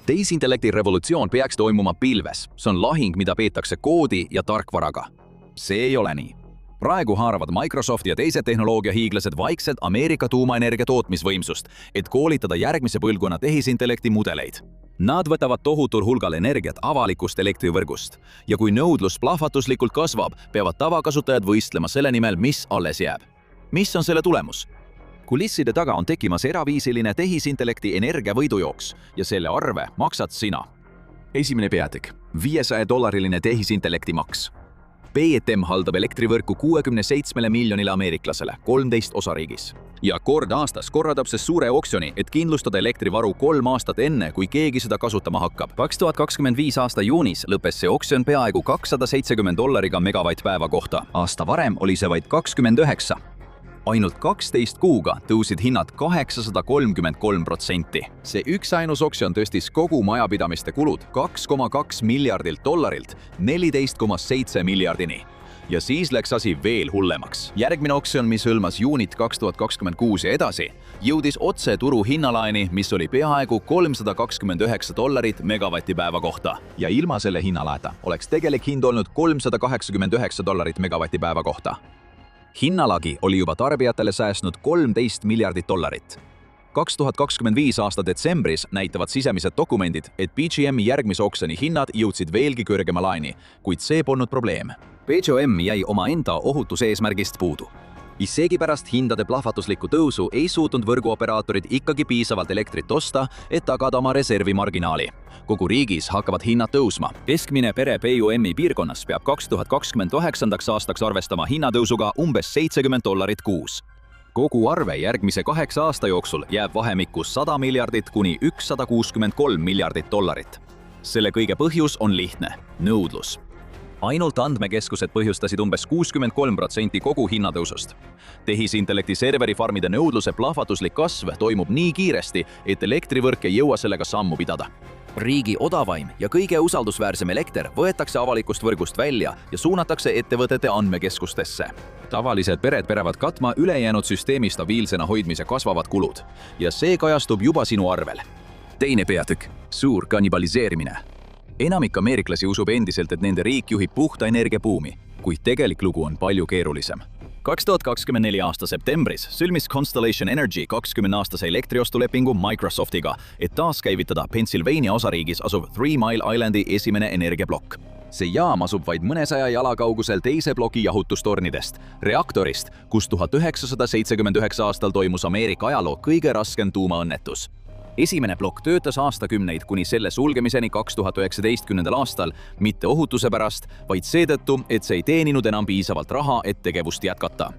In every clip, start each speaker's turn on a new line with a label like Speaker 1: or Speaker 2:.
Speaker 1: Tehisintellekti revolutsioon peaks toimuma pilves. See on lahing, mida peetakse koodi ja tarkvaraga. See ei ole nii. Praegu haaravad Microsoft ja teised tehnoloogiahiiglased vaikselt Ameerika tuumaenergia tootmisvõimsust, et koolitada järgmise põlvkonna tehisintellekti mudeleid. Nad võtavad tohutul hulgal energiat avalikust elektrivõrgust ja kui nõudlus plahvatuslikult kasvab, peavad tavakasutajad võistlema selle nimel, mis alles jääb. Mis on selle tulemus? Kulisside taga on tekkimas eraviisiline tehisintellekti energiavõidujooks ja selle arve maksad sina. Esimene peatükk. $500 tehisintellekti maks. PETM haldab elektrivõrku 67 miljonile ameeriklasele, 13 osariigis. Ja kord aastas korraldab see suure oksjoni, et kindlustada elektrivaru 3 aastat enne, kui keegi seda kasutama hakkab. 2025 aasta juunis lõppes see oksjon peaaegu $270 megavatt-päeva kohta. Aasta varem oli see vaid 29. Ainult 12 kuuga tõusid hinnad 833%. See üksainus oksjon tõstis kogu majapidamiste kulud $2,2 miljardilt $14,7 miljardini. Ja siis läks asi veel hullemaks. Järgmine oksjon, mis hõlmas juunit 2026 ja edasi, jõudis otse turu hinnalaeni, mis oli peaaegu $329 megavatti-päeva kohta. Ja ilma selle hinnalaeta oleks tegelik hind olnud $389 megavatti-päeva kohta. Hinnalagi oli juba tarbijatele säästnud $13 miljardit. 2025 aasta detsembris näitavad sisemised dokumendid, et PGM järgmise oksjoni hinnad jõudsid veelgi kõrgema laeni, kuid see polnud probleem. PGM jäi oma enda ohutuseesmärgist puudu. Isegi pärast hindade plahvatuslikku tõusu ei suutnud võrguoperaatorid ikkagi piisavalt elektrit osta, et tagada oma reservimarginaali. Kogu riigis hakkavad hinnad tõusma. Keskmine pere PUM-i piirkonnas peab 2029. aastaks arvestama hinnatõusuga umbes $70 kuus. Kogu arve järgmise 8 aasta jooksul jääb vahemikku $100 miljardit kuni $163 miljardit. Selle kõige põhjus on lihtne – nõudlus. Ainult andmekeskused põhjustasid umbes 63% kogu hinnatõusust. Tehisintellekti serverifarmide nõudluse plahvatuslik kasv toimub nii kiiresti, et elektrivõrk ei jõua sellega sammu pidada. Riigi odavaim ja kõige usaldusväärsem elekter võetakse avalikust võrgust välja ja suunatakse ettevõtete andmekeskustesse. Tavalised pered peavad katma ülejäänud süsteemi stabiilsena hoidmise kasvavad kulud ja see kajastub juba sinu arvel. Teine peatükk. Suur kannibaliseerimine. Enamik ameeriklasi usub endiselt, et nende riik juhib puhta energiabuumi, kuid tegelik lugu on palju keerulisem. 2024 aasta septembris sõlmis Constellation Energy 20-aastase elektriostulepingu Microsoftiga, et taaskäivitada Pennsylvania osariigis asuv 3 Mile Islandi esimene energiablokk. See jaam asub vaid mõnesaja jala kaugusel teise ploki jahutustornidest, reaktorist, kus 1979 aastal toimus Ameerika ajaloo kõige raskem tuumaõnnetus. Esimene plokk töötas aastakümneid kuni selle sulgemiseni 2019. aastal mitte ohutuse pärast, vaid seetõttu, et see ei teeninud enam piisavalt raha, et tegevust jätkata.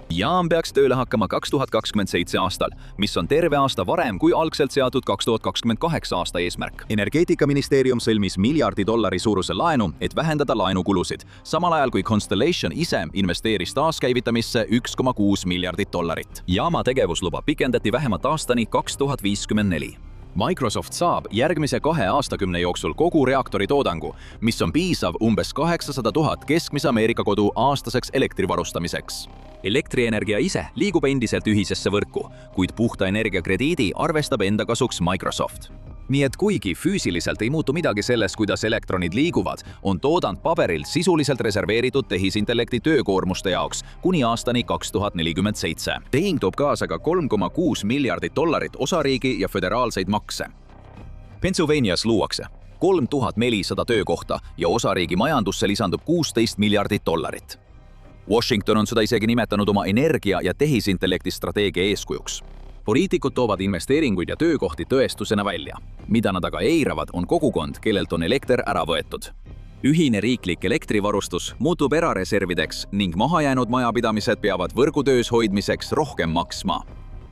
Speaker 1: Jaam peaks tööle hakkama 2027 aastal, mis on terve aasta varem kui algselt seatud 2028 aasta eesmärk. Energeetikaministeerium sõlmis $1 miljardi suuruse laenu, et vähendada laenukulusid, samal ajal kui Constellation ise investeeris taaskäivitamisse $1,6 miljardit. Jaama tegevusluba pikendati vähemalt aastani 2054. Microsoft saab järgmise 2 aastakümne jooksul kogu reaktori toodangu, mis on piisav umbes 800 000 keskmise Ameerika kodu aastaseks elektrivarustamiseks. Elektrienergia ise liigub endiselt ühisesse võrku, kuid puhta energiakrediidi arvestab enda kasuks Microsoft. Nii et kuigi füüsiliselt ei muutu midagi sellest, kuidas elektronid liiguvad, on toodang paberil sisuliselt reserveeritud tehisintellekti töökoormuste jaoks kuni aastani 2047. Tehing toob kaasa ka $3,6 miljardit osariigi ja föderaalseid makse. Pennsylvanias luuakse 3400 töökohta ja osariigi majandusse lisandub $16 miljardit. Washington on seda isegi nimetanud oma energia- ja tehisintellekti strateegia eeskujuks. Poliitikud toovad investeeringuid ja töökohti tõestusena välja. Mida nad aga eiravad, on kogukond, kellelt on elekter ära võetud. Ühine riiklik elektrivarustus muutub erareservideks ning mahajäänud majapidamised peavad võrgutöös hoidmiseks rohkem maksma.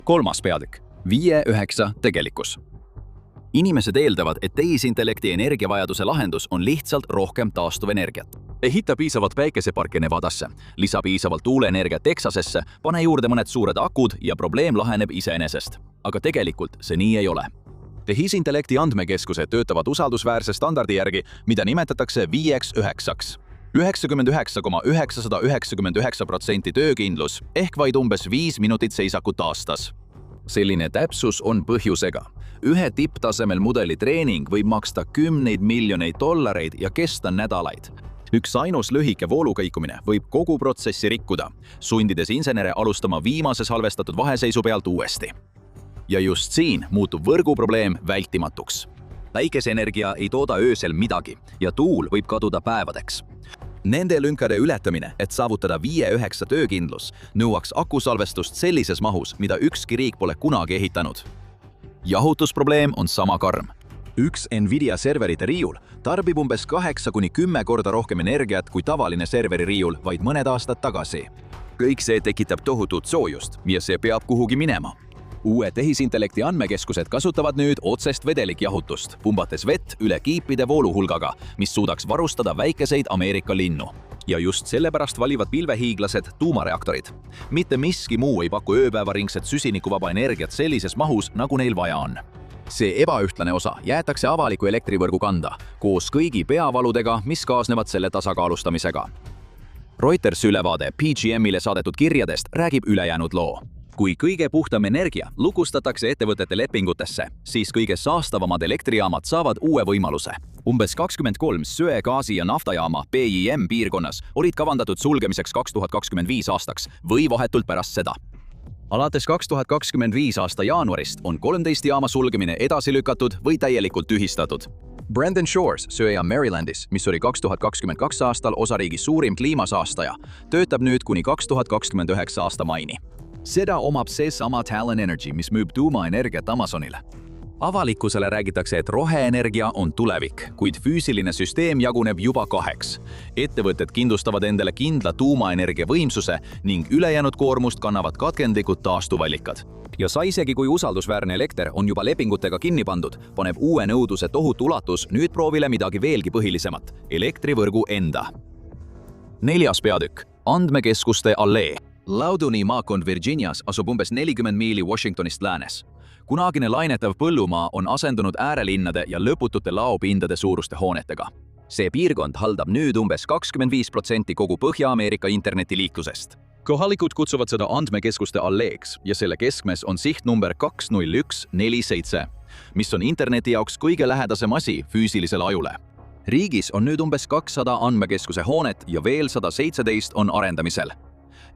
Speaker 1: Kolmas peatükk. 5-9 tegelikkus. Inimesed eeldavad, et tehisintellekti energiavajaduse lahendus on lihtsalt rohkem taastuvenergiat. Ehita piisavalt päikeseparke Nevadasse, lisa piisavalt tuuleenergiat Texasesse, pane juurde mõned suured akud ja probleem laheneb iseenesest. Aga tegelikult see nii ei ole. Tehisintellekti andmekeskused töötavad usaldusväärse standardi järgi, mida nimetatakse 5-9. 99,999% töökindlus ehk vaid umbes 5 minutit seisakut aastas. Selline täpsus on põhjusega. Ühe tipptasemel mudeli treening võib maksta kümneid miljoneid dollareid ja kesta nädalaid. Üks ainus lühike voolukõikumine võib kogu protsessi rikkuda, sundides insenere alustama viimase salvestatud vaheseisu pealt uuesti. Ja just siin muutub võrguprobleem vältimatuks. Päikeseenergia ei tooda öösel midagi ja tuul võib kaduda päevadeks. Nende lünkade ületamine, et saavutada 5-9 töökindlus, nõuaks akusalvestust sellises mahus, mida ükski riik pole kunagi ehitanud. Jahutusprobleem on sama karm. Üks Nvidia serverite riiul tarbib umbes 8-10 korda rohkem energiat kui tavaline serveri riiul vaid mõned aastad tagasi. Kõik see tekitab tohutut soojust ja see peab kuhugi minema. Uue tehisintellekti andmekeskused kasutavad nüüd otsest vedelikjahutust, pumbates vett üle kiipide vooluhulgaga, mis suudaks varustada väikeseid Ameerika linnu. Ja just sellepärast valivad pilvehiiglased tuumareaktorid. Mitte miski muu ei paku ööpäevaringset süsinikuvaba energiat sellises mahus, nagu neil vaja on. See ebaühtlane osa jäetakse avaliku elektrivõrgu kanda, koos kõigi peavaludega, mis kaasnevad selle tasakaalustamisega. Reutersi ülevaade PGMile saadetud kirjadest räägib ülejäänud loo. Kui kõige puhtam energia lukustatakse ettevõtete lepingutesse, siis kõige saastavamad elektrijaamad saavad uue võimaluse. Umbes 23 söe, gaasi ja naftajaama PJM piirkonnas olid kavandatud sulgemiseks 2025 aastaks või vahetult pärast seda. Alates 2025 aasta jaanuarist on 13 jaama sulgemine edasi lükatud või täielikult tühistatud. Brandon Shores, söejaam Marylandis, mis oli 2022 aastal osariigi suurim kliimasaastaja, töötab nüüd kuni 2029 aasta maini. Seda omab seesama Talon Energy, mis müüb tuumaenergiat Amazonile. Avalikkusele räägitakse, et roheenergia on tulevik, kuid füüsiline süsteem jaguneb juba 2. Ettevõtted kindlustavad endale kindla tuumaenergia võimsuse ning ülejäänud koormust kannavad katkendlikud taastuvallikad. Ja isegi kui usaldusväärne elekter on juba lepingutega kinni pandud, paneb uue nõudluse tohutu ulatus nüüd proovile midagi veelgi põhilisemat – elektrivõrgu enda. 4. peatükk – andmekeskuste allee. Loudouni maakond Virginias asub umbes 40 miili Washingtonist läänes. Kunagine lainetav põllumaa on asendunud äärelinnade ja lõputute laopindade suuruste hoonetega. See piirkond haldab nüüd umbes 25% kogu Põhja-Ameerika internetiliiklusest. Kohalikud kutsuvad seda andmekeskuste alleeks ja selle keskmes on sihtnumber 20147, mis on interneti jaoks kõige lähedasem asi füüsilisele ajule. Riigis on nüüd umbes 200 andmekeskuse hoonet ja veel 117 on arendamisel.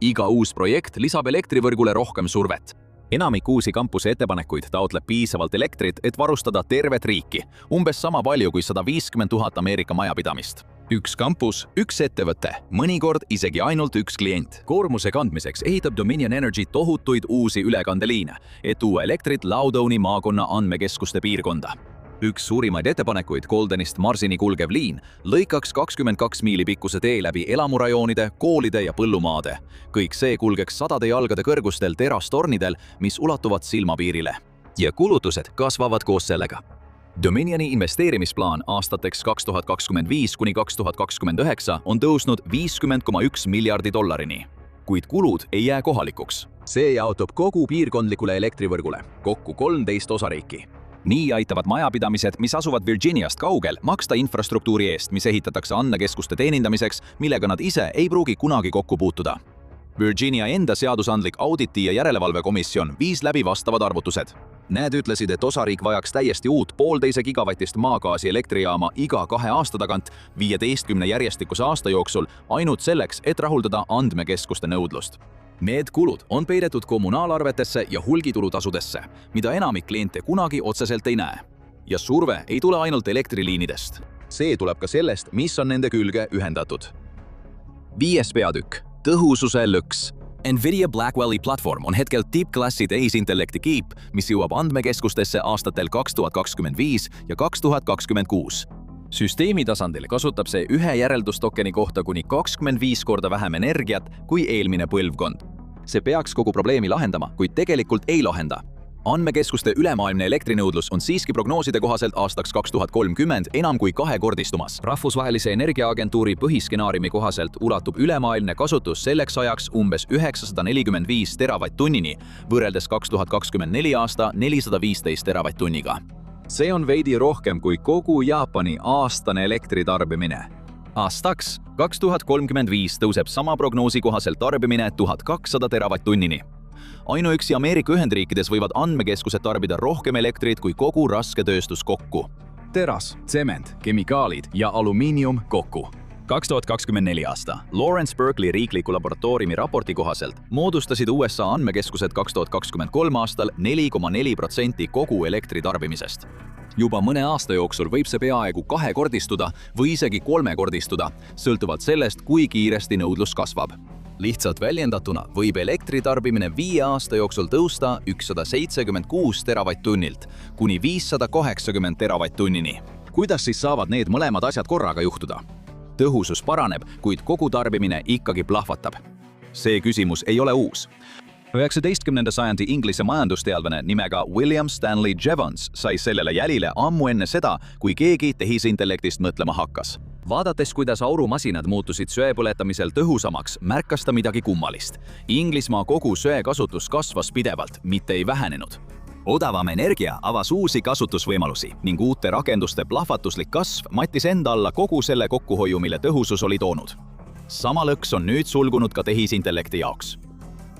Speaker 1: Iga uus projekt lisab elektrivõrgule rohkem survet. Enamik uusi kampuse ettepanekuid taotleb piisavalt elektrit, et varustada tervet riiki, umbes sama palju kui 150 000 Ameerika majapidamist. Üks kampus, üks ettevõte, mõnikord isegi ainult üks klient. Koormuse kandmiseks ehitab Dominion Energy tohutuid uusi ülekandeliine, et tuua elektrit Loudouni maakonna andmekeskuste piirkonda. Üks suurimaid ettepanekuid Goldenist Marsini kulgev liin lõikaks 22 miili pikkuse tee läbi elamurajoonide, koolide ja põllumaade. Kõik see kulgeks sadade jalgade kõrgustel terastornidel, mis ulatuvad silmapiirile. Ja kulutused kasvavad koos sellega. Dominioni investeerimisplaan aastateks 2025 kuni 2029 on tõusnud 50,1 miljardi dollarini. Kuid kulud ei jää kohalikuks. See jaotub kogu piirkondlikule elektrivõrgule, kokku 13 osariiki. Nii aitavad majapidamised, mis asuvad Virginiast kaugel, maksta infrastruktuuri eest, mis ehitatakse andmekeskuste teenindamiseks, millega nad ise ei pruugi kunagi kokku puutuda. Virginia enda seadusandlik auditi- ja järelevalvekomisjon viis läbi vastavad arvutused. Need ütlesid, et osariik vajaks täiesti uut 1,5 gigavatist maagaasi elektrijaama iga 2 aasta tagant 15 järjestikuse aasta jooksul ainult selleks, et rahuldada andmekeskuste nõudlust. Need kulud on peidetud kommunaalarvetesse ja hulgitulutasudesse, mida enamik kliente kunagi otseselt ei näe. Ja surve ei tule ainult elektriliinidest. See tuleb ka sellest, mis on nende külge ühendatud. 5. peatükk – tõhususe lõks. Nvidia Blackwelli platvorm on hetkel tippklassi tehisintellekti kiip, mis jõuab andmekeskustesse aastatel 2025 ja 2026. Süsteemi tasandil kasutab see ühe järeldustokeni kohta kuni 25 korda vähem energiat kui eelmine põlvkond. See peaks kogu probleemi lahendama, kuid tegelikult ei lahenda. Andmekeskuste ülemaailmne elektrinõudlus on siiski prognooside kohaselt aastaks 2030 enam kui 2-kordistumas. Rahvusvahelise energiaagentuuri põhiskenaariumi kohaselt ulatub ülemaailmne kasutus selleks ajaks umbes 945 teravatt-tunnini, võrreldes 2024 aasta 415 teravatt-tunniga. See on veidi rohkem kui kogu Jaapani aastane elektritarbimine. Aastaks 2035 tõuseb sama prognoosi kohaselt tarbimine 1200 teravatt-tunnini. Ainuüksi Ameerika Ühendriikides võivad andmekeskused tarbida rohkem elektrit kui kogu rasketööstus kokku.
Speaker 2: Teras, tsement, kemikaalid ja alumiinium kokku. 2024 aasta Lawrence Berkeley riikliku laboratooriumi raporti kohaselt moodustasid USA andmekeskused 2023 aastal 4,4% kogu elektritarbimisest. Juba mõne aasta jooksul võib see peaaegu kahekordistuda või isegi kolmekordistuda, sõltuvalt sellest, kui kiiresti nõudlus kasvab. Lihtsalt väljendatuna võib elektritarbimine 5 aasta jooksul tõusta 176 teravatt-tunnilt kuni 580 teravatt-tunnini. Kuidas siis saavad need mõlemad asjad korraga juhtuda? Tõhusus paraneb, kuid kogu tarbimine ikkagi plahvatab. See küsimus ei ole uus. 19. sajandi Inglise majandusteadlane nimega William Stanley Jevons sai sellele jälile ammu enne seda, kui keegi tehisintellektist mõtlema hakkas. Vaadates, kuidas aurumasinad muutusid söepõletamisel tõhusamaks, märkas ta midagi kummalist. Inglismaa kogu söekasutus kasvas pidevalt, mitte ei vähenenud. Odavam energia avas uusi kasutusvõimalusi ning uute rakenduste plahvatuslik kasv mattis enda alla kogu selle kokkuhoiu, mille tõhusus oli toonud. Sama lõks on nüüd sulgunud ka tehisintellekti jaoks.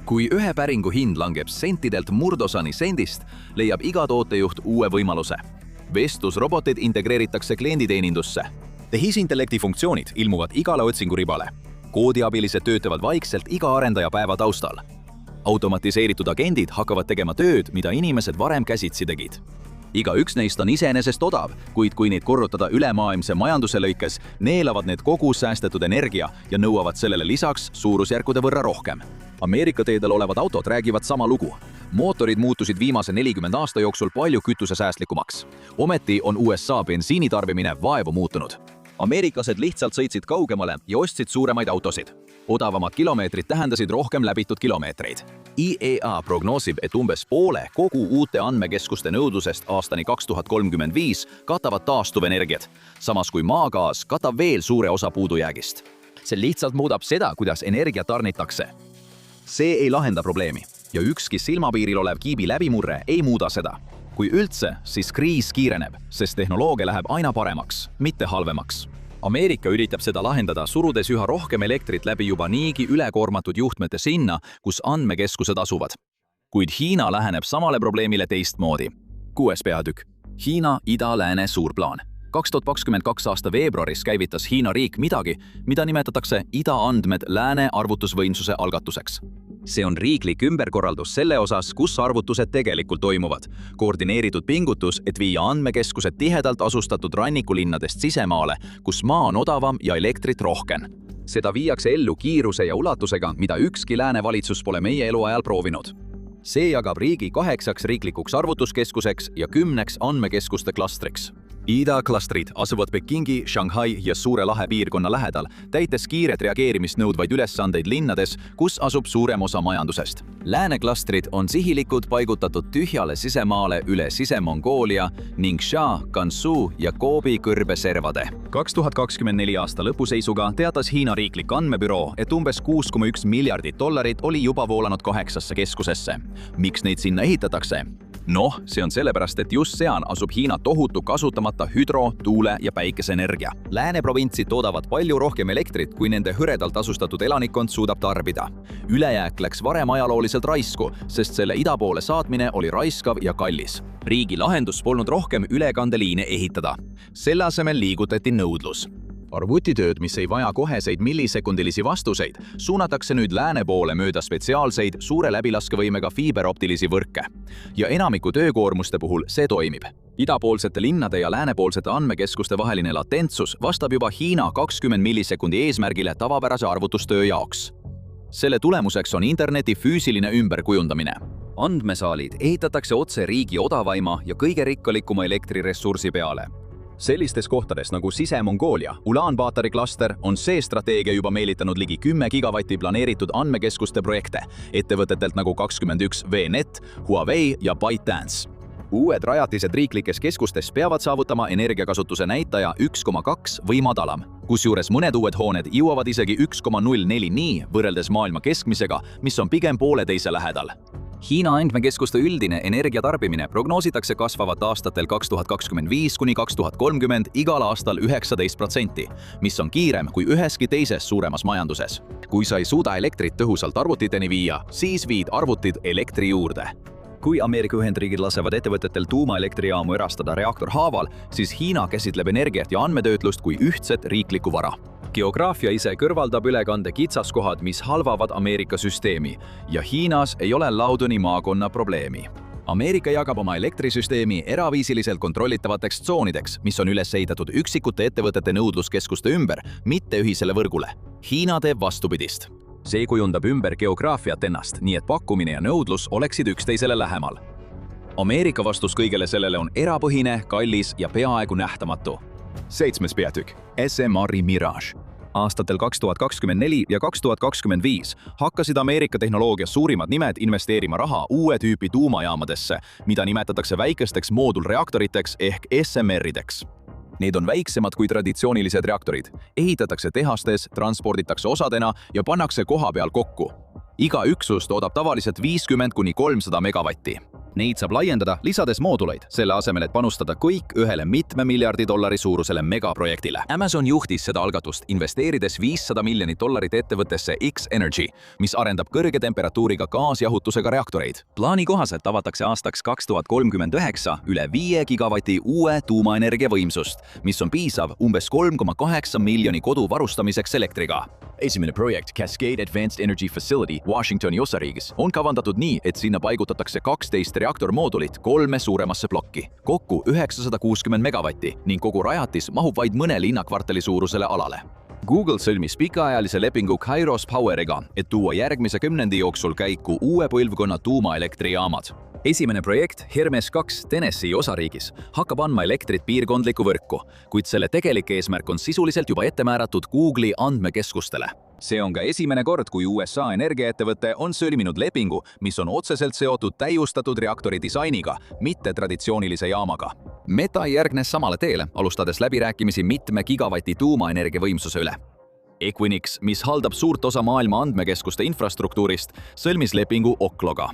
Speaker 2: Kui ühe päringu hind langeb sentidelt murdosani sendist, leiab iga tootejuht uue võimaluse. Vestlusrobotid integreeritakse klienditeenindusse. Tehisintellekti funktsioonid ilmuvad igale otsinguribale. Koodiabilised töötavad vaikselt iga arendaja päeva taustal. Automatiseeritud agendid hakkavad tegema tööd, mida inimesed varem käsitsi tegid. Iga üks neist on iseenesest odav, kuid kui neid korrutada ülemaailmse majanduse lõikes, neelavad need kogu säästetud energia ja nõuavad sellele lisaks suurusjärkude võrra rohkem. Ameerika teedel olevad autod räägivad sama lugu. Mootorid muutusid viimase 40 aasta jooksul palju kütusesäästlikumaks. Ometi on USA bensiinitarbimine vaevu muutunud. Ameeriklased lihtsalt sõitsid kaugemale ja ostsid suuremaid autosid. Odavamad kilomeetrid tähendasid rohkem läbitud kilomeetreid. IEA prognoosib, et umbes poole kogu uute andmekeskuste nõudlusest aastani 2035 katavad taastuvenergiat, samas kui maagaas katab veel suure osa puudujäägist. See lihtsalt muudab seda, kuidas energia tarnitakse. See ei lahenda probleemi ja ükski silmapiiril olev kiibi läbimurre ei muuda seda. Kui üldse, siis kriis kiireneb, sest tehnoloogia läheb aina paremaks, mitte halvemaks. Ameerika üritab seda lahendada, surudes üha rohkem elektrit läbi juba niigi ülekoormatud juhtmete sinna, kus andmekeskused asuvad. Kuid Hiina läheneb samale probleemile teistmoodi. 6. peatükk. Hiina ida-lääne suurplaan. 2022 aasta veebruaris käivitas Hiina riik midagi, mida nimetatakse ida-andmed lääne arvutusvõimsuse algatuseks. See on riiklik ümberkorraldus selle osas, kus arvutused tegelikult toimuvad. Koordineeritud pingutus, et viia andmekeskused tihedalt asustatud rannikulinnadest sisemaale, kus maa on odavam ja elektrit rohkem. Seda viiakse ellu kiiruse ja ulatusega, mida ükski lääne valitsus pole meie eluajal proovinud. See jagab riigi 8 riiklikuks arvutuskeskuseks ja 10 andmekeskuste klastriks. Ida-klastrid asuvad Pekingi, Shanghai ja Suure lahe piirkonna lähedal, täites kiiret reageerimist nõudvaid ülesandeid linnades, kus asub suurem osa majandusest. Lääne-klastrid on sihilikud paigutatud tühjale sisemaale üle Sise-Mongoolia ning Sha, Gansu ja Gobi kõrbeservade. 2024 aasta lõpuseisuga teatas Hiina riiklik andmebüroo, et umbes $6,1 miljardit oli juba voolanud 8 keskusesse. Miks neid sinna ehitatakse? Noh, see on sellepärast, et just sean asub Hiina tohutu kasutamata hüdro-, tuule- ja päikeseenergia. Lääne provintsid toodavad palju rohkem elektrit, kui nende hõredalt asustatud elanikkond suudab tarbida. Ülejääk läks varem ajalooliselt raisku, sest selle ida poole saatmine oli raiskav ja kallis. Riigi lahendus polnud rohkem ülekandeliine ehitada. Selle asemel liigutati nõudlus. Arvutitööd, mis ei vaja koheseid millisekundilisi vastuseid, suunatakse nüüd lääne poole mööda spetsiaalseid suure läbilaskevõimega fiiberoptilisi võrke. Ja enamiku töökoormuste puhul see toimib. Idapoolsete linnade ja läänepoolsete andmekeskuste vaheline latentsus vastab juba Hiina 20 millisekundi eesmärgile tavapärase arvutustöö jaoks. Selle tulemuseks on interneti füüsiline ümberkujundamine. Andmesaalid ehitatakse otse riigi odavaima ja kõige rikkalikuma elektriressursi peale. Sellistes kohtades nagu Sise-Mongoolia, Ulaanbaatari klaster on see strateegia juba meelitanud ligi 10 gigavatti planeeritud andmekeskuste projekte ettevõtetelt nagu 21 VNet, Huawei ja ByteDance. Uued rajatised riiklikes keskustes peavad saavutama energiakasutuse näitaja 1,2 või madalam, kusjuures mõned uued hooned jõuavad isegi 1,04 nii võrreldes maailma keskmisega, mis on pigem pooleteise lähedal. Hiina andmekeskuste üldine energiatarbimine prognoositakse kasvavat aastatel 2025 kuni 2030 igal aastal 19%, mis on kiirem kui üheski teises suuremas majanduses. Kui sa ei suuda elektrit tõhusalt arvutiteni viia, siis viid arvutid elektri juurde. Kui Ameerika Ühendriigid lasevad ettevõtetel tuumaelektrijaamu erastada reaktor haaval, siis Hiina käsitleb energiat ja andmetöötlust kui ühtset riiklikku vara. Geograafia ise kõrvaldab ülekande kitsaskohad, mis halvavad Ameerika süsteemi, ja Hiinas ei ole Laudoni maakonna probleemi. Ameerika jagab oma elektrisüsteemi eraviisiliselt kontrollitavateks tsoonideks, mis on üles ehitatud üksikute ettevõtete nõudluskeskuste ümber, mitte ühisele võrgule. Hiina teeb vastupidist. See kujundab ümber geograafiat ennast, nii et pakkumine ja nõudlus oleksid üksteisele lähemal. Ameerika vastus kõigele sellele on erapõhine, kallis ja peaaegu nähtamatu. 7. peatükk. SMR Mirage. Aastatel 2024 ja 2025 hakkasid Ameerika tehnoloogia suurimad nimed investeerima raha uue tüüpi tuumajaamadesse, mida nimetatakse väikesteks moodulreaktoriteks ehk SMR-ideks. Need on väiksemad kui traditsioonilised reaktorid. Ehitatakse tehastes, transporditakse osadena ja pannakse koha peal kokku. Iga üksus toodab tavaliselt 50 kuni 300 megavatti. Neid saab laiendada, lisades mooduleid, selle asemel, et panustada kõik ühele mitme miljardi dollari suurusele megaprojektile. Amazon juhtis seda algatust, investeerides $500 miljonit ettevõttesse X-Energy, mis arendab kõrge temperatuuriga gaasjahutusega reaktoreid. Plaani kohaselt avatakse aastaks 2039 üle 5 gigavati uue tuumaenergia võimsust, mis on piisav umbes 3,8 miljoni kodu varustamiseks elektriga. Esimene projekt Cascade Advanced Energy Facility Washingtoni osariigis on kavandatud nii, et sinna paigutatakse 12 reaktormoodulit 3 suuremasse plokki, kokku 960 megavatti ning kogu rajatis mahub vaid mõne linnakvartali suurusele alale. Google sõlmis pikaajalise lepingu Kairos Poweriga, et tuua järgmise 10 jooksul käiku uue põlvkonna tuumaelektrijaamad. Esimene projekt, Hermes 2 Tennessee osariigis, hakkab andma elektrit piirkondlikku võrku, kuid selle tegelik eesmärk on sisuliselt juba ette määratud Google'i andmekeskustele. See on ka esimene kord, kui USA energiaettevõte on sõlminud lepingu, mis on otseselt seotud täiustatud reaktori disainiga, mitte traditsioonilise jaamaga. Meta järgnes samale teele, alustades läbirääkimisi mitme gigavati tuumaenergia võimsuse üle. Equinix, mis haldab suurt osa maailma andmekeskuste infrastruktuurist, sõlmis lepingu Okloga.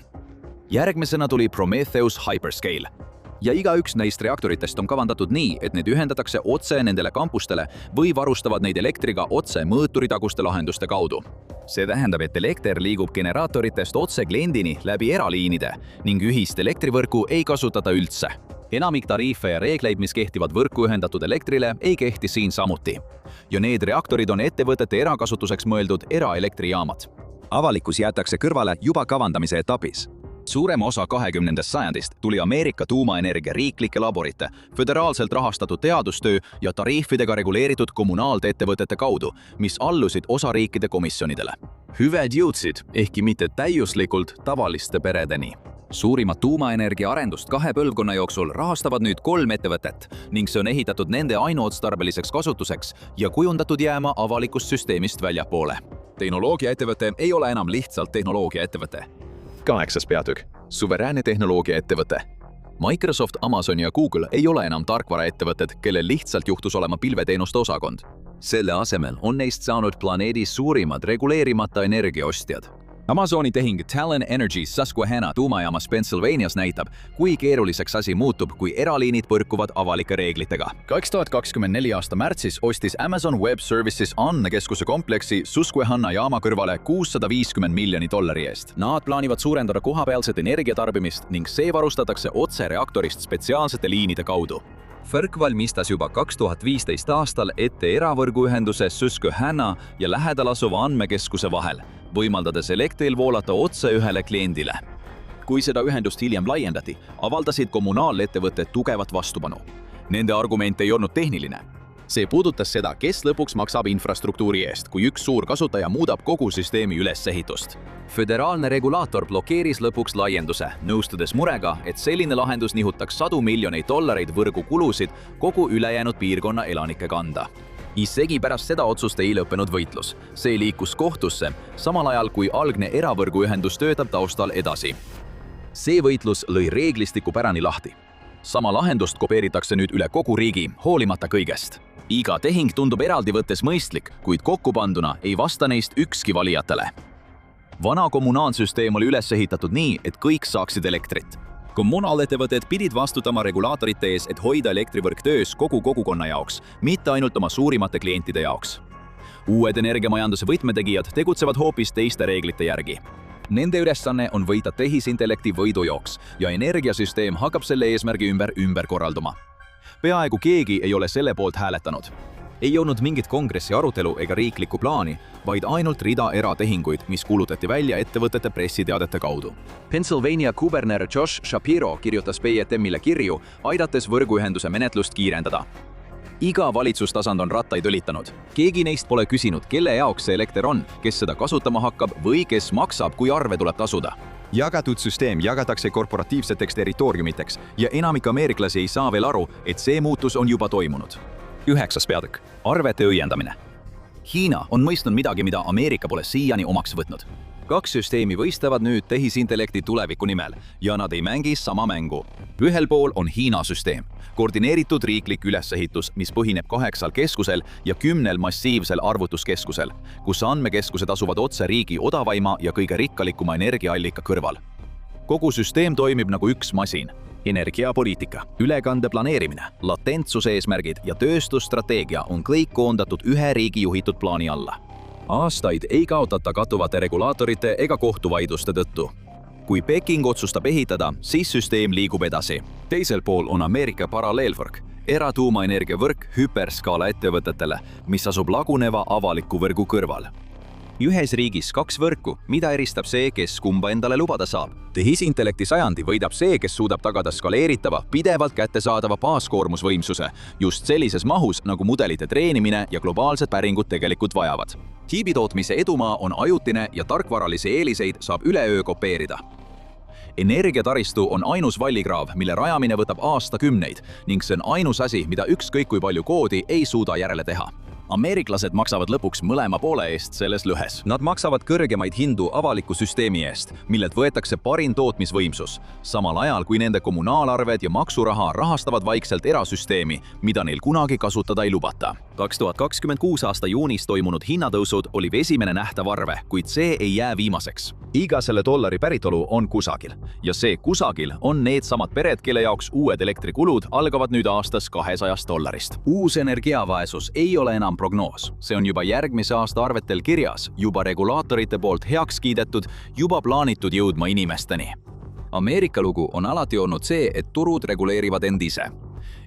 Speaker 2: Järgmisena tuli Prometheus Hyperscale. Ja igaüks neist reaktoritest on kavandatud nii, et need ühendatakse otse nendele kampustele või varustavad neid elektriga otse mõõturitaguste lahenduste kaudu. See tähendab, et elekter liigub generaatoritest otse kliendini läbi eraliinide ning ühist elektrivõrku ei kasutata üldse. Enamik tariife ja reegleid, mis kehtivad võrku ühendatud elektrile, ei kehti siin samuti. Ja need reaktorid on ettevõtete erakasutuseks mõeldud eraelektrijaamad. Avalikkus jäetakse kõrvale juba kavandamise etapis. Suurem osa 20. sajandist tuli Ameerika tuumaenergia riiklike laborite, föderaalselt rahastatud teadustöö ja tariifidega reguleeritud kommunaaltettevõtete kaudu, mis allusid osariikide komisjonidele. Hüved jõudsid, ehkki mitte täiuslikult, tavaliste peredeni. Suurimat tuumaenergia arendust 2 põlvkonna jooksul rahastavad nüüd 3 ettevõtet ning see on ehitatud nende ainuotstarbeliseks kasutuseks ja kujundatud jääma avalikust süsteemist väljapoole. Tehnoloogiaettevõte ei ole enam lihtsalt tehnoloogiaettevõte. 8. peatükk. Suveräänne tehnoloogiaettevõte. Microsoft, Amazon ja Google ei ole enam tarkvaraettevõtted, kellel lihtsalt juhtus olema pilveteenuste osakond. Selle asemel on neist saanud planeedi suurimad reguleerimata energiaostjad. Amazoni tehing Talon Energy Susquehanna tuumajaamas Pennsylvanias näitab, kui keeruliseks asi muutub, kui eraliinid põrkuvad avalike reeglitega. 2024 aasta märtsis ostis Amazon Web Services andmekeskuse kompleksi Susquehanna jaama kõrvale $650 miljonit eest. Nad plaanivad suurendada kohapealset energiatarbimist ning see varustatakse otse reaktorist spetsiaalsete liinide kaudu. FERC valmistas juba 2015 aastal ette eravõrguühenduse Susquehanna ja lähedal asuva andmekeskuse vahel, võimaldades elektril voolata otse ühele kliendile. Kui seda ühendust hiljem laiendati, avaldasid kommunaalettevõtted tugevat vastupanu. Nende argument ei olnud tehniline. See puudutas seda, kes lõpuks maksab infrastruktuuri eest, kui üks suur kasutaja muudab kogu süsteemi ülesehitust. Föderaalne regulaator blokeeris lõpuks laienduse, nõustudes murega, et selline lahendus nihutaks $100 miljonit võrgu kulusid kogu ülejäänud piirkonna elanike kanda. Isegi pärast seda otsust ei lõppenud võitlus. See liikus kohtusse, samal ajal kui algne eravõrguühendus töötab taustal edasi. See võitlus lõi reeglistiku pärani lahti. Sama lahendust kopeeritakse nüüd üle kogu riigi, hoolimata kõigest. Iga tehing tundub eraldi võttes mõistlik, kuid kokkupanduna ei vasta neist ükski valijatele.
Speaker 1: Vana kommunaalsüsteem oli üles ehitatud nii, et kõik saaksid elektrit.
Speaker 2: Kommunaalettevõtted pidid vastutama regulaatorite ees, et hoida elektrivõrk töös kogu kogukonna jaoks, mitte ainult oma suurimate klientide jaoks. Uued energiamajanduse võtmetegijad tegutsevad hoopis teiste reeglite järgi.
Speaker 1: Nende ülesanne on võita tehisintellekti võidujooks ja energiasüsteem hakkab selle eesmärgi ümber korralduma. Peaaegu keegi ei ole selle poolt hääletanud. Ei olnud mingit kongressi arutelu ega riiklikku plaani, vaid ainult rida eratehinguid, mis kuulutati välja ettevõtete pressiteadete kaudu. Pennsylvania kuberner Josh Shapiro kirjutas PETM-ile kirju, aidates võrguühenduse menetlust kiirendada. Iga valitsustasand on rattaid õlitanud. Keegi neist pole küsinud, kelle jaoks see elekter on, kes seda kasutama hakkab või kes maksab, kui arve tuleb tasuda. Jagatud süsteem jagatakse korporatiivseteks territooriumiteks ja enamik ameeriklasi ei saa veel aru, et see muutus on juba toimunud.
Speaker 2: 9. peatükk. Arvete õiendamine.
Speaker 1: Hiina on mõistnud midagi, mida Ameerika pole siiani omaks võtnud. 2 süsteemi võistlevad nüüd tehisintellekti tuleviku nimel ja nad ei mängi sama mängu. Ühel pool on Hiina süsteem, koordineeritud riiklik ülesehitus, mis põhineb 8 keskusel ja 10 massiivsel arvutuskeskusel, kus andmekeskused asuvad otse riigi odavaima ja kõige rikkalikuma energiaallika kõrval. Kogu süsteem toimib nagu üks masin. Energiapoliitika, ülekande planeerimine, latentsuse eesmärgid ja tööstusstrateegia on kõik koondatud ühe riigi juhitud plaani alla. Aastaid ei kaotata kattuvate regulaatorite ega kohtuvaidluste tõttu. Kui Peking otsustab ehitada, siis süsteem liigub edasi. Teisel pool on Ameerika paralleelvõrk, eratuumaenergiavõrk hüperskaala ettevõtetele, mis asub laguneva avaliku võrgu kõrval. Ühes riigis 2 võrku, mida eristab see, kes kumba endale lubada saab. Tehisintellekti sajandi võidab see, kes suudab tagada skaleeritava, pidevalt kättesaadava baaskoormusvõimsuse, just sellises mahus, nagu mudelite treenimine ja globaalsed päringud tegelikult vajavad. Tiibitootmise edumaa on ajutine ja tarkvaralisi eeliseid saab üleöö kopeerida. Energiataristu on ainus vallikraav, mille rajamine võtab aastakümneid ning see on ainus asi, mida ükskõik kui palju koodi ei suuda järele teha. Ameeriklased maksavad lõpuks mõlema poole eest selles lõhes. Nad maksavad kõrgemaid hindu avaliku süsteemi eest, millelt võetakse parim tootmisvõimsus, samal ajal kui nende kommunaalarved ja maksuraha rahastavad vaikselt erasüsteemi, mida neil kunagi kasutada ei lubata. 2026 aasta juunis toimunud hinnatõusud oli esimene nähtav arve, kuid see ei jää viimaseks. Iga selle dollari päritolu on kusagil ja see kusagil on need samad pered, kelle jaoks uued elektrikulud algavad nüüd aastas $200. Uus energiavaesus ei ole enam prognoos. See on juba järgmise aasta arvetel kirjas, juba regulaatorite poolt heaks kiidetud, juba plaanitud jõudma inimesteni. Ameerika lugu on alati olnud see, et turud reguleerivad end ise.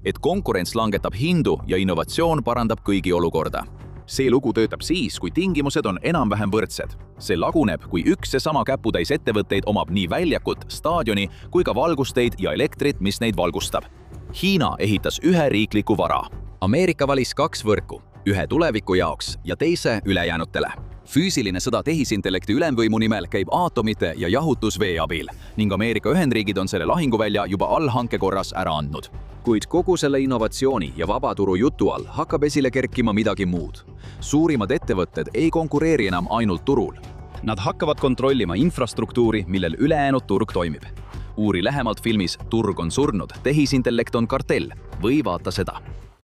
Speaker 1: Et konkurents langetab hindu ja innovatsioon parandab kõigi olukorda. See lugu töötab siis, kui tingimused on enam-vähem võrdsed. See laguneb, kui üks ja sama käputäis ettevõtteid omab nii väljakut, staadioni kui ka valgusteid ja elektrit, mis neid valgustab. Hiina ehitas ühe riikliku vara. Ameerika valis 2 võrku, ühe tuleviku jaoks ja teise ülejäänutele. Füüsiline sõda tehisintellekti ülemvõimu nimel käib aatomite ja jahutusvee abil ning Ameerika Ühendriigid on selle lahinguvälja juba allhanke korras ära andnud. Kuid kogu selle innovatsiooni ja vabaturu jutu all hakkab esile kerkima midagi muud. Suurimad ettevõtted ei konkureeri enam ainult turul. Nad hakkavad kontrollima infrastruktuuri, millel ülejäänud turg toimib. Uuri lähemalt filmis Turg on surnud, tehisintellekt on kartell või vaata seda.